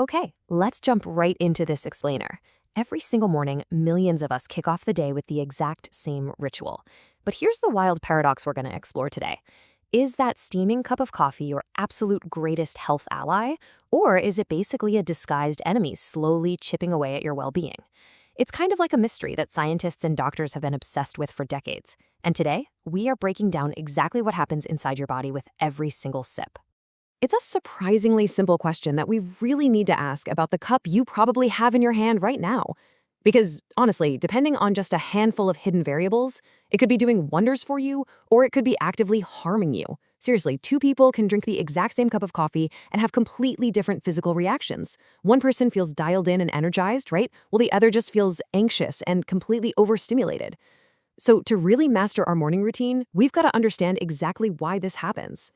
Okay, let's jump right into this explainer. Every single morning, millions of us kick off the day with the exact same ritual. But here's the wild paradox we're going to explore today. Is that steaming cup of coffee your absolute greatest health ally? Or is it basically a disguised enemy slowly chipping away at your well-being? It's kind of like a mystery that scientists and doctors have been obsessed with for decades. And today, we are breaking down exactly what happens inside your body with every single sip. It's a surprisingly simple question that we really need to ask about the cup you probably have in your hand right now. Because honestly, depending on just a handful of hidden variables, it could be doing wonders for you or it could be actively harming you. Seriously, two people can drink the exact same cup of coffee and have completely different physical reactions. One person feels dialed in and energized, right? While the other just feels anxious and completely overstimulated. So to really master our morning routine, we've got to understand exactly why this happens.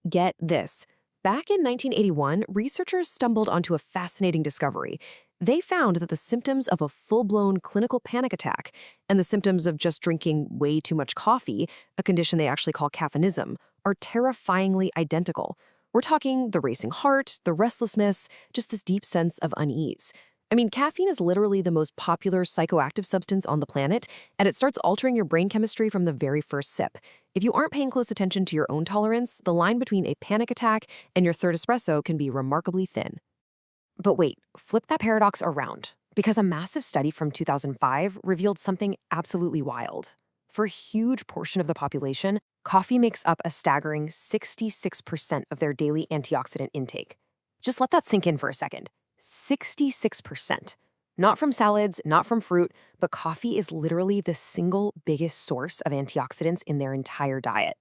Get this. Back in 1981, researchers stumbled onto a fascinating discovery. They found that the symptoms of a full-blown clinical panic attack and the symptoms of just drinking way too much coffee, a condition they actually call caffeinism, are terrifyingly identical. We're talking the racing heart, the restlessness, just this deep sense of unease. I mean, caffeine is literally the most popular psychoactive substance on the planet, and it starts altering your brain chemistry from the very first sip. If you aren't paying close attention to your own tolerance, the line between a panic attack and your third espresso can be remarkably thin. But wait, flip that paradox around, because a massive study from 2005 revealed something absolutely wild. For a huge portion of the population, coffee makes up a staggering 66% of their daily antioxidant intake. Just let that sink in for a second. 66%. Not from salads, not from fruit, but coffee is literally the single biggest source of antioxidants in their entire diet.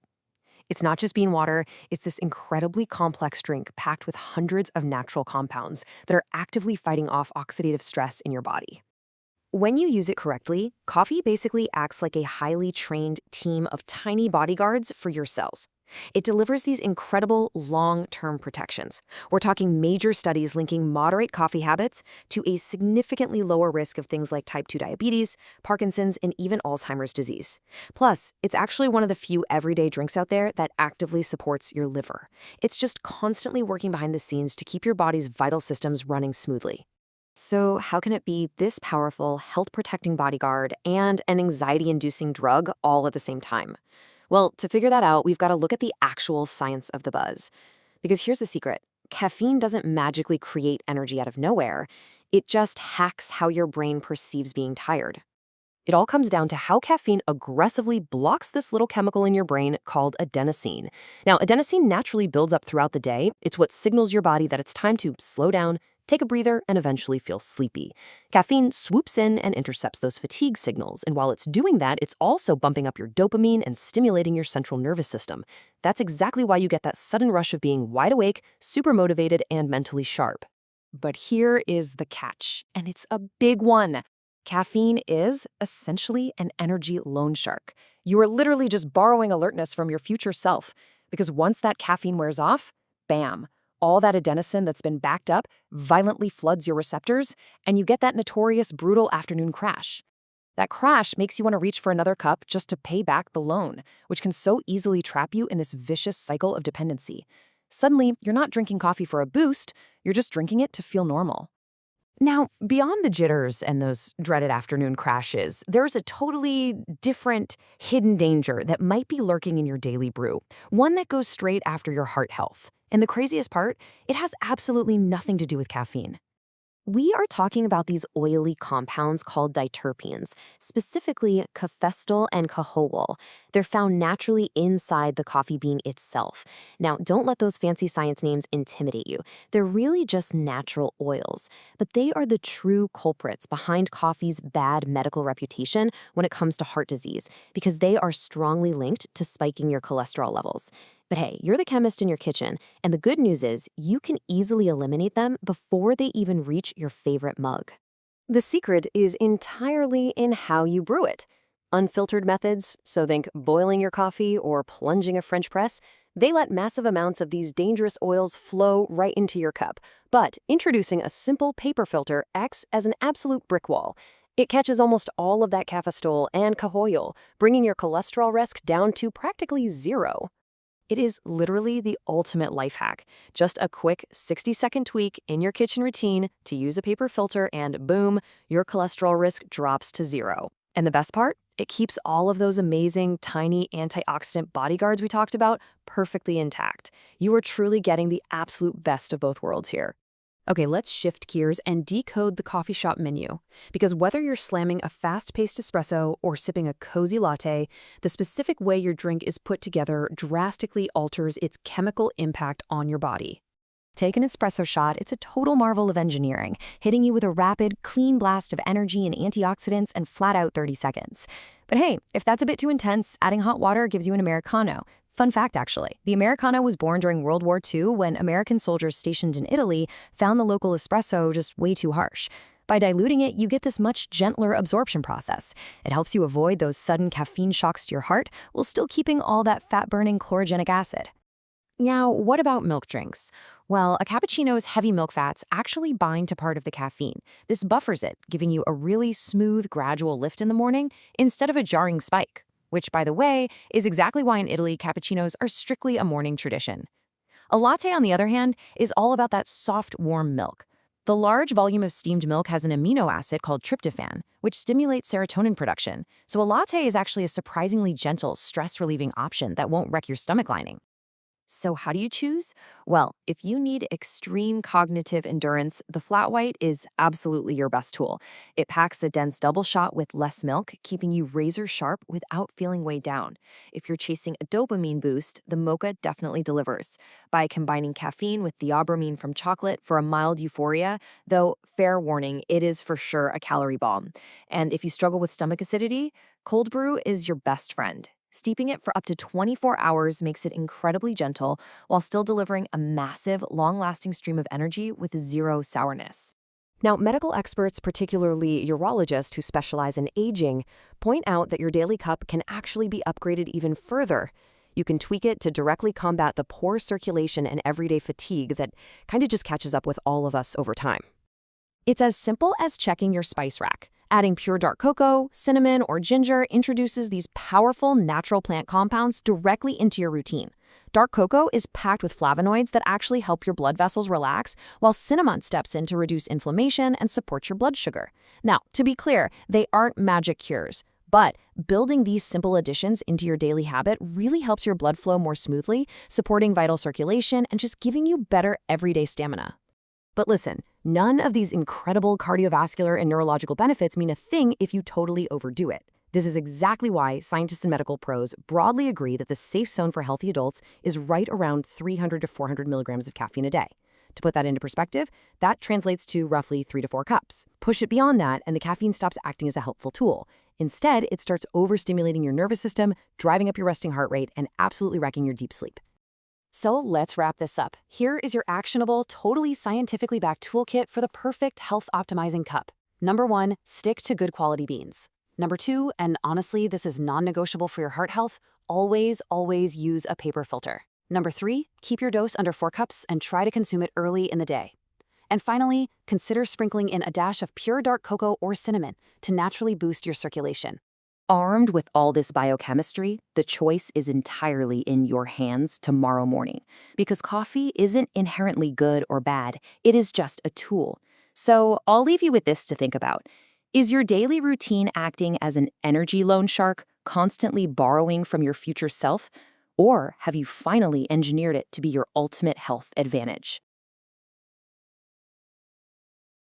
It's not just bean water, it's this incredibly complex drink packed with hundreds of natural compounds that are actively fighting off oxidative stress in your body. When you use it correctly, coffee basically acts like a highly trained team of tiny bodyguards for your cells. It delivers these incredible long-term protections. We're talking major studies linking moderate coffee habits to a significantly lower risk of things like type 2 diabetes, Parkinson's, and even Alzheimer's disease. Plus, it's actually one of the few everyday drinks out there that actively supports your liver. It's just constantly working behind the scenes to keep your body's vital systems running smoothly. So how can it be this powerful, health-protecting bodyguard and an anxiety-inducing drug all at the same time? Well, to figure that out, we've got to look at the actual science of the buzz. Because here's the secret. Caffeine doesn't magically create energy out of nowhere. It just hacks how your brain perceives being tired. It all comes down to how caffeine aggressively blocks this little chemical in your brain called adenosine. Now, adenosine naturally builds up throughout the day. It's what signals your body that it's time to slow down, take a breather, and eventually feel sleepy. Caffeine swoops in and intercepts those fatigue signals, and while it's doing that, it's also bumping up your dopamine and stimulating your central nervous system. That's exactly why you get that sudden rush of being wide awake, super motivated, and mentally sharp. But here is the catch, and it's a big one. Caffeine is essentially an energy loan shark. You are literally just borrowing alertness from your future self, because once that caffeine wears off, bam, all that adenosine that's been backed up violently floods your receptors, and you get that notorious brutal afternoon crash. That crash makes you want to reach for another cup just to pay back the loan, which can so easily trap you in this vicious cycle of dependency. Suddenly, you're not drinking coffee for a boost, you're just drinking it to feel normal. Now, beyond the jitters and those dreaded afternoon crashes, there's a totally different hidden danger that might be lurking in your daily brew, one that goes straight after your heart health. And the craziest part, it has absolutely nothing to do with caffeine. We are talking about these oily compounds called diterpenes, specifically cafestol and cahowol. They're found naturally inside the coffee bean itself. Now, don't let those fancy science names intimidate you. They're really just natural oils, but they are the true culprits behind coffee's bad medical reputation when it comes to heart disease, because they are strongly linked to spiking your cholesterol levels. But hey, you're the chemist in your kitchen, and the good news is you can easily eliminate them before they even reach your favorite mug. The secret is entirely in how you brew it. Unfiltered methods, so think boiling your coffee or plunging a French press, they let massive amounts of these dangerous oils flow right into your cup. But introducing a simple paper filter acts as an absolute brick wall. It catches almost all of that cafestol and cahoyol, bringing your cholesterol risk down to practically zero. It is literally the ultimate life hack. Just a quick 60-second tweak in your kitchen routine to use a paper filter and boom, your cholesterol risk drops to zero. And the best part? It keeps all of those amazing, tiny antioxidant bodyguards we talked about perfectly intact. You are truly getting the absolute best of both worlds here. Okay, let's shift gears and decode the coffee shop menu. Because whether you're slamming a fast-paced espresso or sipping a cozy latte, the specific way your drink is put together drastically alters its chemical impact on your body. Take an espresso shot, it's a total marvel of engineering, hitting you with a rapid, clean blast of energy and antioxidants in flat out 30 seconds. But hey, if that's a bit too intense, adding hot water gives you an Americano. Fun fact, actually. The Americano was born during World War II when American soldiers stationed in Italy found the local espresso just way too harsh. By diluting it, you get this much gentler absorption process. It helps you avoid those sudden caffeine shocks to your heart while still keeping all that fat-burning chlorogenic acid. Now, what about milk drinks? Well, a cappuccino's heavy milk fats actually bind to part of the caffeine. This buffers it, giving you a really smooth, gradual lift in the morning instead of a jarring spike. Which, by the way, is exactly why in Italy, cappuccinos are strictly a morning tradition. A latte, on the other hand, is all about that soft, warm milk. The large volume of steamed milk has an amino acid called tryptophan, which stimulates serotonin production, so a latte is actually a surprisingly gentle, stress-relieving option that won't wreck your stomach lining. So how do you choose? Well, if you need extreme cognitive endurance, the flat white is absolutely your best tool. It packs a dense double shot with less milk, keeping you razor sharp without feeling weighed down. If you're chasing a dopamine boost, the mocha definitely delivers. By combining caffeine with theobromine from chocolate for a mild euphoria, though fair warning, it is for sure a calorie bomb. And if you struggle with stomach acidity, cold brew is your best friend. Steeping it for up to 24 hours makes it incredibly gentle while still delivering a massive, long-lasting stream of energy with zero sourness. Now, medical experts, particularly urologists who specialize in aging, point out that your daily cup can actually be upgraded even further. You can tweak it to directly combat the poor circulation and everyday fatigue that kind of just catches up with all of us over time. It's as simple as checking your spice rack. Adding pure dark cocoa, cinnamon, or ginger introduces these powerful natural plant compounds directly into your routine. Dark cocoa is packed with flavonoids that actually help your blood vessels relax, while cinnamon steps in to reduce inflammation and support your blood sugar. Now, to be clear, they aren't magic cures, but building these simple additions into your daily habit really helps your blood flow more smoothly, supporting vital circulation and just giving you better everyday stamina. But listen, none of these incredible cardiovascular and neurological benefits mean a thing if you totally overdo it. This is exactly why scientists and medical pros broadly agree that the safe zone for healthy adults is right around 300 to 400 milligrams of caffeine a day. To put that into perspective, that translates to roughly 3 to 4 cups. Push it beyond that, and the caffeine stops acting as a helpful tool. Instead, it starts overstimulating your nervous system, driving up your resting heart rate, and absolutely wrecking your deep sleep. So let's wrap this up. Here is your actionable, totally scientifically backed toolkit for the perfect health-optimizing cup. Number 1, stick to good quality beans. Number 2, and honestly, this is non-negotiable for your heart health, always use a paper filter. Number 3, keep your dose under 4 cups and try to consume it early in the day. And finally, consider sprinkling in a dash of pure dark cocoa or cinnamon to naturally boost your circulation. Armed with all this biochemistry, the choice is entirely in your hands tomorrow morning. Because coffee isn't inherently good or bad, it is just a tool. So I'll leave you with this to think about. Is your daily routine acting as an energy loan shark, constantly borrowing from your future self? Or have you finally engineered it to be your ultimate health advantage?